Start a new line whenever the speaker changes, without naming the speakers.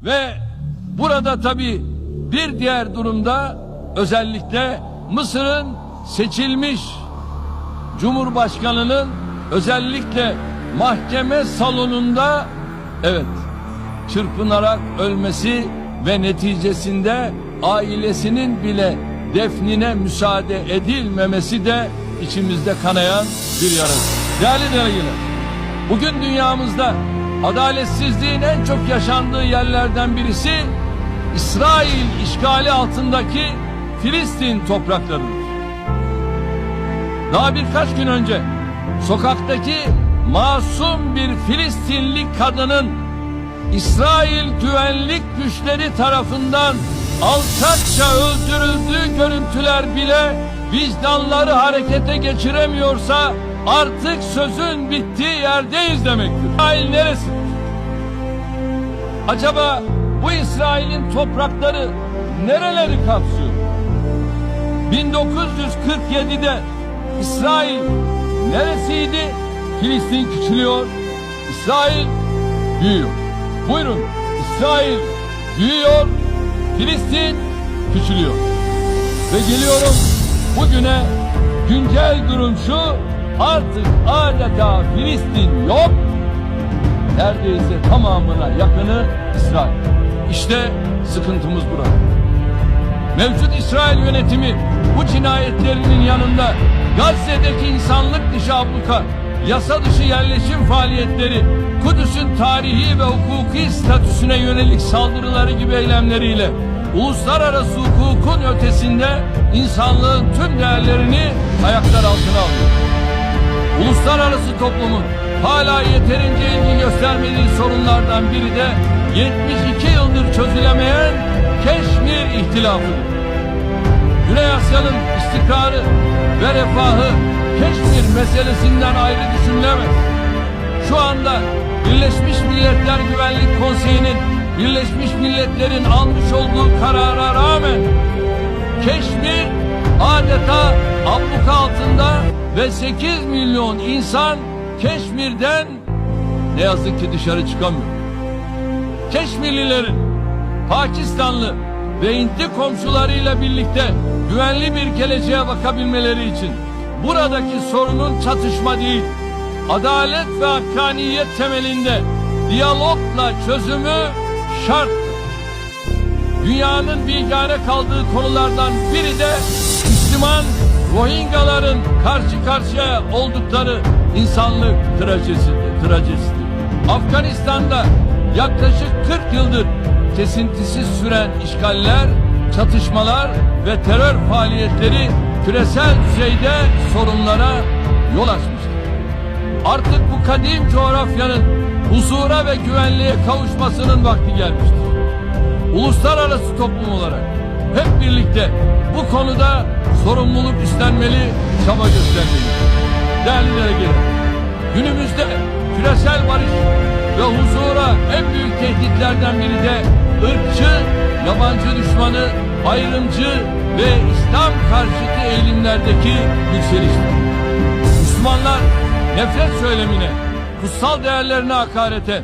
Ve burada tabii bir diğer durumda özellikle Mısır'ın seçilmiş Cumhurbaşkanı'nın özellikle mahkeme salonunda çırpınarak ölmesi ve neticesinde ailesinin bile defnine müsaade edilmemesi de içimizde kanayan bir yara. Değerli delegeler, bugün dünyamızda adaletsizliğin en çok yaşandığı yerlerden birisi İsrail işgali altındaki Filistin topraklarıdır. Daha birkaç gün önce sokaktaki masum bir Filistinli kadının İsrail güvenlik güçleri tarafından alçakça öldürüldüğü görüntüler bile vicdanları harekete geçiremiyorsa artık sözün bittiği yerdeyiz demektir. İsrail neresi? Acaba bu İsrail'in toprakları nereleri kapsıyor? 1947'de İsrail neresiydi? Filistin küçülüyor, İsrail büyüyor. Buyurun, İsrail büyüyor, Filistin küçülüyor. Ve geliyorum bugüne, güncel durum şu: artık adeta Filistin yok, neredeyse tamamına yakını İsrail. İşte sıkıntımız burada. Mevcut İsrail yönetimi bu cinayetlerinin yanında Gazze'deki insanlık dışı abluka, yasa dışı yerleşim faaliyetleri, Kudüs'ün tarihi ve hukuki statüsüne yönelik saldırıları gibi eylemleriyle uluslararası hukukun ötesinde insanlığın tüm değerlerini ayaklar altına alıyor. Uluslararası toplumun hala yeterince ilgi göstermediği sorunlardan biri de 72 yıldır çözülemeyen Keşmir ihtilafıdır. Güney Asya'nın istikrarı ve refahı Keşmir meselesinden ayrı düşünülemez. Şu anda Birleşmiş Milletler Güvenlik Konseyi'nin Birleşmiş Milletler'in almış olduğu karara rağmen Keşmir adeta abluka altında ve 8 milyon insan Keşmir'den ne yazık ki dışarı çıkamıyor. Keşmirlilerin Pakistanlı ve Hintli komşularıyla birlikte güvenli bir geleceğe bakabilmeleri için buradaki sorunun çatışma değil, adalet ve hakkaniyet temelinde diyalogla çözümü şart. Dünyanın bigane kaldığı konulardan biri de Müslüman Rohingyaların karşı karşıya oldukları insanlık trajedisidir. Afganistan'da yaklaşık 40 yıldır kesintisiz süren işgaller, çatışmalar ve terör faaliyetleri küresel düzeyde sorunlara yol açmıştır. Artık bu kadim coğrafyanın huzura ve güvenliğe kavuşmasının vakti gelmiştir. Uluslararası toplum olarak hep birlikte bu konuda sorumluluk üstlenmeli, çaba göstermeli. Değerli delegeler, günümüzde küresel barış ve huzura en büyük tehditlerden biri de ırkçı, yabancı düşmanı, ayrımcı ve İslam karşıtı eğilimlerdeki yükseliştir. Müslümanlar nefret söylemine, kutsal değerlerine hakarete,